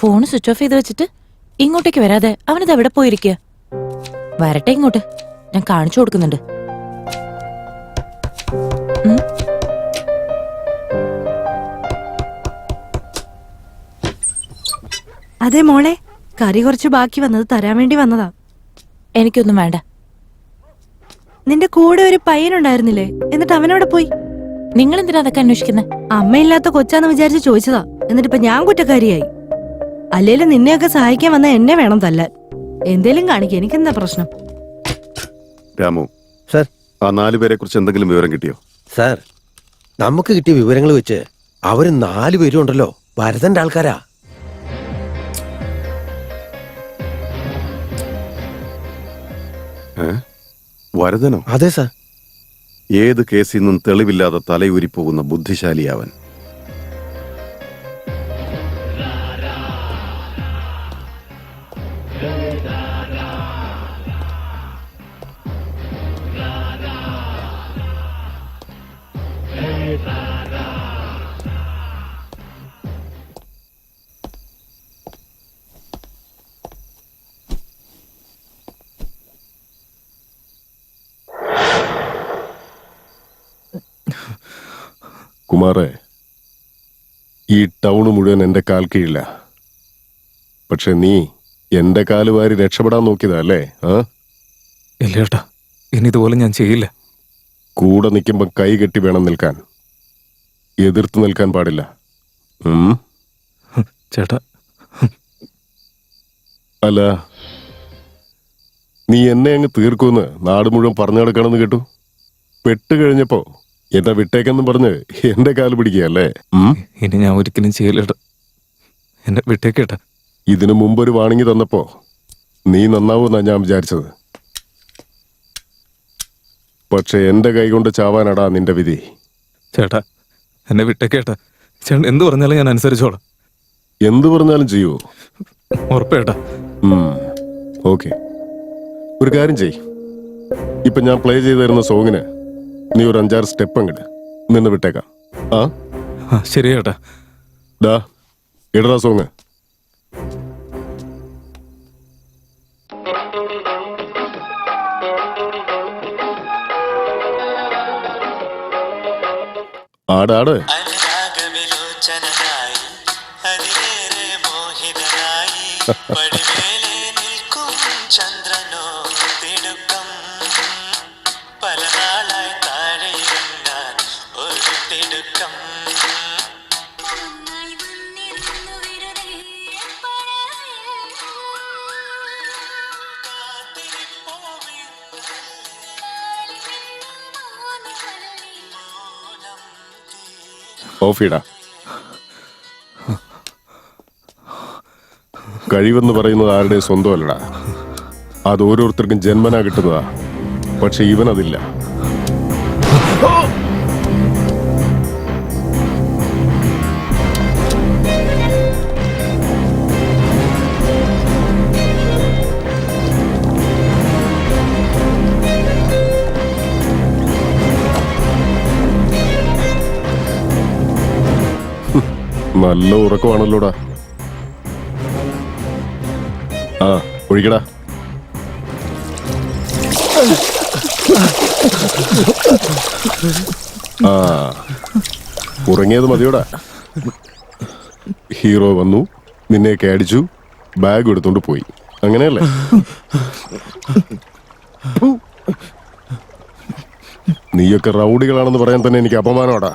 Phone switch off ചെയ്ത് വെച്ചിട്ട് ഇങ്ങോട്ടേക്ക് വരാതെ അവനത് എവിടെ പോയിരിക്കുക? വരട്ടെ ഇങ്ങോട്ട്, ഞാൻ കാണിച്ചു കൊടുക്കുന്നുണ്ട്. അതെ മോളെ, കറി കുറച്ച് ബാക്കി വന്നത് തരാൻ വേണ്ടി വന്നതാ. എനിക്കൊന്നും വേണ്ട. നിന്റെ കൂടെ ഒരു പയ്യനുണ്ടായിരുന്നില്ലേ, എന്നിട്ട് അവനോടെ പോയി? നിങ്ങൾ എന്തിനാ അതൊക്കെ അന്വേഷിക്കുന്നത്? അമ്മയില്ലാത്ത കൊച്ചാന്ന് വിചാരിച്ച് ചോദിച്ചതാ, എന്നിട്ടിപ്പൊ ഞാൻ കുറ്റക്കാരിയായി. അല്ലേലും നിന്നെയൊക്കെ സഹായിക്കാൻ വന്ന എന്നെ വേണം തല്ലാൻ. എന്തേലും കാണിക്ക, എനിക്കെന്താ പ്രശ്നം? രാമു സാർ, ആ 4 പേരെ കുറിച്ച് എന്തെങ്കിലും വിവരം കിട്ടിയോ? സാർ, നമുക്ക് കിട്ടിയ വിവരങ്ങൾ വെച്ച് അവര് 4 പേരും ഉണ്ടല്ലോ ഭരതന്റെ ആൾക്കാരാ. വരദനോ? അതെ സാർ. ഏത് കേസിൽ നിന്നും തെളിവില്ലാതെ തലയൂരിപ്പോകുന്ന ബുദ്ധിശാലിയാവൻ. കുമാറേ, ഈ ടൗണ് മുഴുവൻ എന്റെ കാൽ കീഴില്ല. പക്ഷെ നീ എന്റെ കാല് വാരി രക്ഷപ്പെടാൻ നോക്കിയതാ അല്ലേ? ഇല്ല ചേട്ടാ, ഇനി ഇതുപോലെ ഞാൻ ചെയ്യില്ല. കൂടെ നിൽക്കുമ്പോ കൈ കെട്ടി വേണം നിൽക്കാൻ, എതിർത്ത് നിൽക്കാൻ പാടില്ല. ചേട്ടാ, അല്ല, നീ എന്നെ അങ്ങ് തീർക്കുമെന്ന് നാട് മുഴുവൻ പറഞ്ഞു നടക്കണമെന്ന് കേട്ടു. പെട്ട് കഴിഞ്ഞപ്പോ എന്നെ വിട്ടേക്കെന്നും പറഞ്ഞ് എന്റെ കാല് പിടിക്കുകയല്ലേ? ഇനി ഞാൻ ഒരിക്കലും ചെയ്യില്ലേട്ടാ, എന്നെ വിട്ടേക്കേട്ടാ. ഇതിനു മുമ്പൊരു വാണിംഗ് തന്നപ്പോ നീ നന്നാവൂന്നാ ഞാൻ വിചാരിച്ചത്. പക്ഷെ എന്റെ കൈകൊണ്ട് ചാവാനടാ നിന്റെ വിധി. ചേട്ടാ, എന്നെ വിട്ടേക്കേട്ടാ. ചേട്ടൻ എന്ത് പറഞ്ഞാലും ഞാൻ അനുസരിച്ചോളാം. എന്ത് പറഞ്ഞാലും ചെയ്യുവോ? ഉറപ്പേട്ടാ. ഓക്കെ, ഒരു കാര്യം ചെയ്. ഇപ്പൊ ഞാൻ പ്ലേ ചെയ്ത് തരുന്ന സോങ്ങിന് നീ ഒരു 5-6 സ്റ്റെപ്പ് അങ്ങോട്ട് നിന്ന് വിട്ടേക്കാം. ശരി ചേട്ടാ. ഡാ, ഇടറാ സോങ്. ആടാട്. ഓഫിടാ. കഴിവെന്ന് പറയുന്നത് ആരുടെ സ്വന്തമല്ലടാ, അത് ഓരോരുത്തർക്കും ജന്മനാ കിട്ടുന്നതാ. പക്ഷെ ഇവനതില്ല. നല്ല ഉറക്കമാണല്ലോടാ. ഒഴിക്കടാ. ഉറങ്ങിയത് മതിയോടാ. ഹീറോ വന്നു, നിന്നെയൊക്കെ അടിച്ചു, ബാഗ് എടുത്തോണ്ട് പോയി, അങ്ങനെയല്ലേ? നീയൊക്കെ റൗഡികളാണെന്ന് പറയാൻ തന്നെ എനിക്ക് അപമാനമാടാ.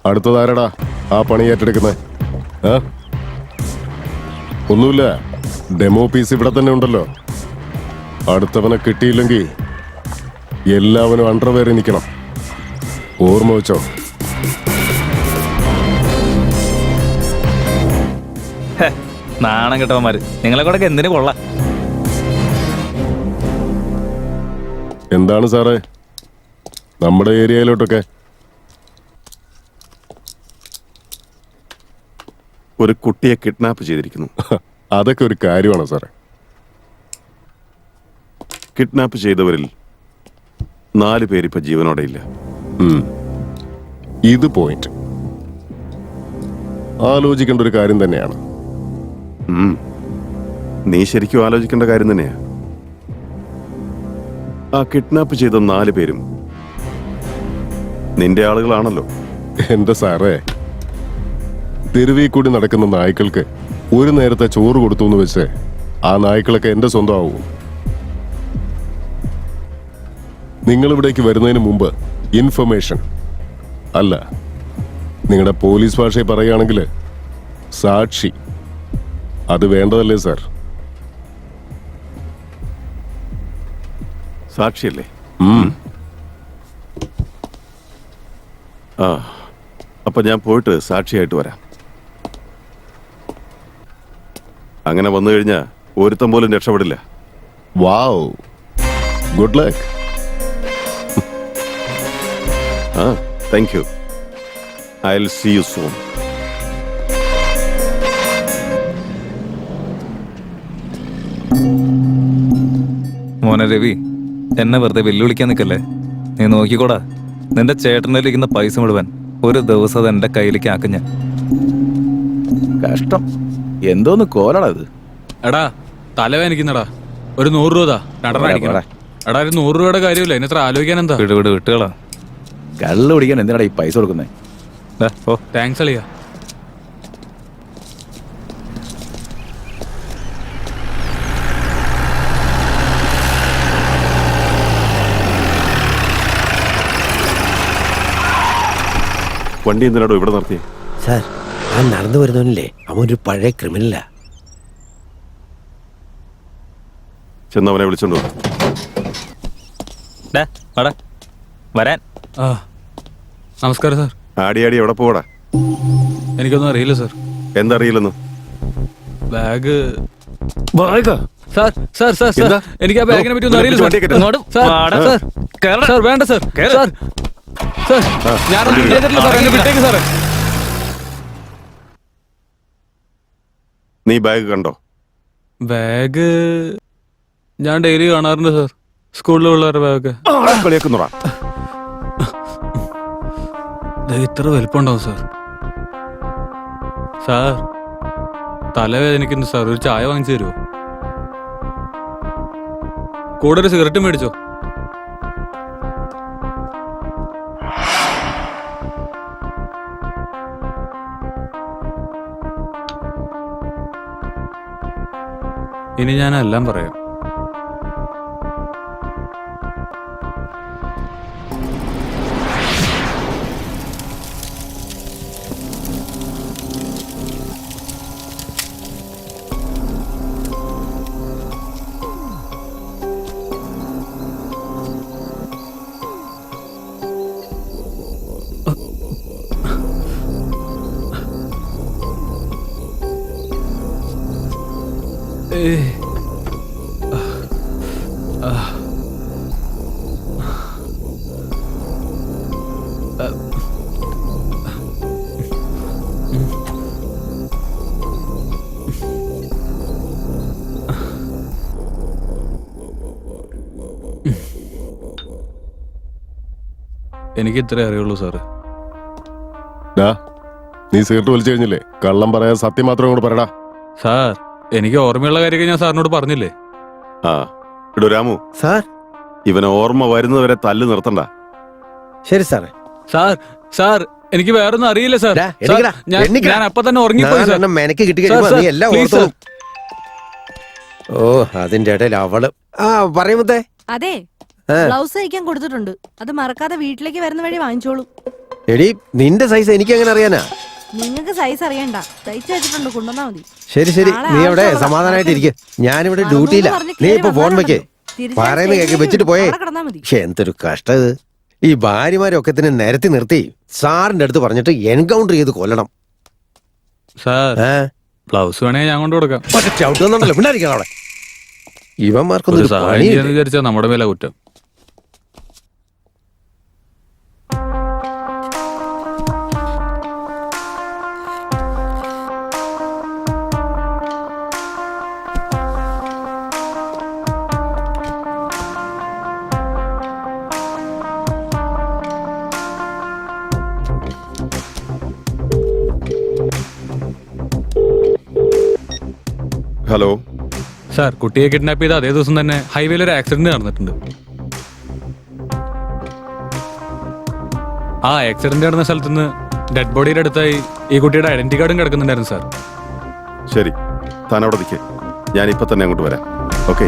അടുത്തതാരടാ ആ പണി ഏറ്റെടുക്കുന്നത്? ഒന്നുമില്ല, ഡെമോ പീസ് ഇവിടെ തന്നെ ഉണ്ടല്ലോ. അടുത്തവനെ കിട്ടിയില്ലെങ്കിൽ എല്ലാവനും അണ്ടർവെയർ നിൽക്കണം. ഓർമ്മ വെച്ചോ. നാണം കെട്ടവന്മാര്, നിങ്ങളെ കൂടെ എന്തിനു കൊള്ളാം? എന്താണ് സാറേ നമ്മുടെ ഏരിയയിലോട്ടൊക്കെ? ഒരു കുട്ടിയെ കിഡ്നാപ്പ് ചെയ്തിരിക്കുന്നു. അതൊക്കെ ഒരു കാര്യമാണോ സാറേ? കിഡ്നാപ്പ് ചെയ്തവരിൽ 4 പേരിപ്പോ ജീവനോടെ ഇല്ല. ഇത് പോയിന്റ് ആലോചിക്കേണ്ട ഒരു കാര്യം തന്നെയാണ്. നീ ശരിക്കും ആലോചിക്കേണ്ട കാര്യം തന്നെയാ. ആ കിഡ്നാപ്പ് ചെയ്ത 4 പേരും നിന്റെ ആളുകളാണല്ലോ. എന്റെ സാറേ, തെരുവിൽ കൂടി നടക്കുന്ന നായ്ക്കൾക്ക് ഒരു നേരത്തെ ചോറ് കൊടുത്തു എന്ന് വെച്ച് ആ നായ്ക്കളൊക്കെ എന്റെ സ്വന്തമാവും. നിങ്ങൾ ഇവിടേക്ക് വരുന്നതിന് മുമ്പ് ഇൻഫർമേഷൻ അല്ല, നിങ്ങളുടെ പോലീസ് ഭാഷയിൽ പറയുകയാണെങ്കിൽ സാക്ഷി, അത് വേണ്ടതല്ലേ സാർ? സാക്ഷിയല്ലേ? ആ, അപ്പൊ ഞാൻ പോയിട്ട് സാക്ഷിയായിട്ട് വരാം. അങ്ങനെ വന്നു കഴിഞ്ഞാ ഒരുത്തം പോലും രക്ഷപ്പെടില്ല. Wow, good luck. ആ, thank you. I will see you soon. മോനെ രവി, എന്നെ വെറുതെ വെല്ലുവിളിക്കാൻ നിൽക്കല്ലേ. നീ നോക്കിക്കോടാ, നിന്റെ ചേട്ടൻ്റെ ഇരിക്കുന്ന പൈസ മുഴുവൻ ഒരു ദിവസം അത് എന്റെ കയ്യിലേക്ക് ആക്കും ഞാൻ. കഷ്ടം, എന്തോന്ന് കോലടാ ഇത്. എടാ തലവേദനിക്കുന്നടാ. ഒരു 100 രൂപ നടനായിരിക്കണം. എടാ ഒരു 100 രൂപയുടെ കാര്യമില്ല, എന്നെ എത്ര ആലോചിക്കാൻ എന്താ? വിട്ടുകളാ. കള്ള് പിടിക്കാൻ എന്തിനാടാ ഈ പൈസ കൊടുക്കുന്നേ? ഓ, താങ്ക്സ് അളിയാ. വണ്ടി എന്തിനാടോ ഇവിടെ നിർത്തിയേ? സാർ, ആ നടന്നു വരുന്നവനല്ലേ, അവൻ ഒരു പഴയ ക്രിമിനലാ. ചെന്ന് അവനെ വിളിച്ചോണ്ടോ. വരാൻ. ആ നമസ്കാരം സാർ. ആടി എവിടെ പോടാ? എനിക്കൊന്നും അറിയില്ല സാർ. എന്തറിയില്ലെന്ന്? Bag sir sir sir sir എന്താ? എനിക്ക് ആ ബാഗിനെ പറ്റി ഒന്നും അറിയില്ല സാർ. വണ്ടിയെ കയറ്റ്. സാർ സാർ വേണ്ട സാർ. സാർ സാർ ഞാനൊന്നും ചെയ്തിട്ടില്ല സാർ, എന്നെ വിട്ടേക്ക് സാറേ. നീ ബാഗ് കണ്ടോ? ബാഗ് ഞാൻ ഡെയിലി കാണാറുണ്ട് സാർ, സ്കൂളിലെ പിള്ളേരുടെ ബാഗൊക്കെ. കളിയാക്കുന്നുടാ. ഇത്ര വലിപ്പമുണ്ടാവും സാർ. സാർ തലവേദനിക്കുന്നു സാർ, ഒരു ചായ വാങ്ങിച്ചു തരുമോ? കൂടെ ഒരു സിഗരറ്റ് മേടിച്ചോ? ഇനി ഞാൻ എല്ലാം പറയാം. എനിക്ക് ഇത്രേ അറിയുള്ളൂ സാറ്. ഡാ, നീ സിഗരറ്റ് വലിച്ചു കഴിഞ്ഞില്ലേ? കള്ളം പറയാൻ സത്യം മാത്രം കൂടെ പറയടാ. സാർ എനിക്ക് ഓർമ്മയുള്ള കാര്യമൊക്കെ ഞാൻ സാറിനോട് പറഞ്ഞില്ലേ? ആ ഇടോ രാമു, സാർ. ഇവനെ ഓർമ്മ വരുന്നവരെ തല്ല് നിർത്തണ്ട. ശരി സാറേ. സാർ സാർ എനിക്ക് വേറൊന്നും അറിയില്ല സാർ. ഡാ, എണീക്കടാ, എണീക്കടാ. ഞാൻ അപ്പൊ തന്നെ ഉറങ്ങിപ്പോയി സാർ. 4 എണ്ണം മെനക്ക് കിട്ടി സാർ, കഴിയുമ്പോ സാർ, നീ എല്ലാം please, ഓർത്തോളും. ഓ, അതിന്റെ ഇടയിൽ അവള് പറയുമ്പത്തേ. അതെ, ബ്ലൗസ് തയ്ക്കാൻ കൊടുത്തിട്ടുണ്ട്, അത് മറക്കാതെ വീട്ടിലേക്ക് വരുന്ന വഴി വാങ്ങിച്ചോളൂ. എടി, നിന്റെ സൈസ് എനിക്ക് എങ്ങനെ അറിയാനാ? നിങ്ങൾക്ക് സൈസ് അറിയണ്ട, തയ്ച്ചു വെച്ചിട്ടുണ്ട്, കൊണ്ടുവന്നാ മതി. ശരി ശരി, നാളെ നീ അവിടെ ആവശ്യമുള്ള സമാധാനായിട്ടിരിക്കെ. ഞാനിവിടെ അതൊന്നും ഡ്യൂട്ടിയില്ല. പറഞ്ഞ് നീ കേറി ഇപ്പൊ ഫോൺ വന്നാ വെക്കേ. തിരിച്ച് പറയുന്ന കേക്ക് സ്റ്റേഷനിൽ വെച്ചിട്ട് പോയേ. അവിടെ കിടന്നാ മതി. എന്തൊരു കഷ്ടം ഇത്. ഈ ഭാര്യമാരൊക്കെ തന്നെ നിരത്തി നിർത്തി സാറിന്റെ അടുത്ത് പറഞ്ഞിട്ട് എൻകൗണ്ടർ ചെയ്ത് കൊല്ലണം. സാർ ബ്ലൗസ് വേണേ ഞാൻ കൊണ്ടു കൊടുക്കാം. ചവിട്ടുന്നുണ്ടല്ലോ, പിന്നായിരിക്കണം അവിടെ. ഇവന്മാർക്കൊന്നും ഒരു ഒരു സഹായം പണിയില്ല. ചെയ്യാന്ന് വിചാരിച്ചാൽ നമ്മുടെ മേലെ കുറ്റം. ഹലോ. സാർ കുട്ടിയെ കിഡ്നാപ്പ് ചെയ്ത അതേ ദിവസം തന്നെ ഹൈവേയിൽ ഒരു ആക്സിഡന്റ് നടന്നിട്ടുണ്ട്. ആ ആക്സിഡന്റ് നടന്ന സ്ഥലത്ത് നിന്ന് ഡെഡ് ബോഡിയുടെ അടുത്തായി ഈ കുട്ടിയുടെ ഐഡന്റിറ്റി കാർഡും കിടക്കുന്നുണ്ടായിരുന്നു സാർ. ശരി, താൻ അവിടെ നിൽക്കേ, ഞാൻ ഇപ്പൊ തന്നെ അങ്ങോട്ട് വരാം. ഓക്കെ.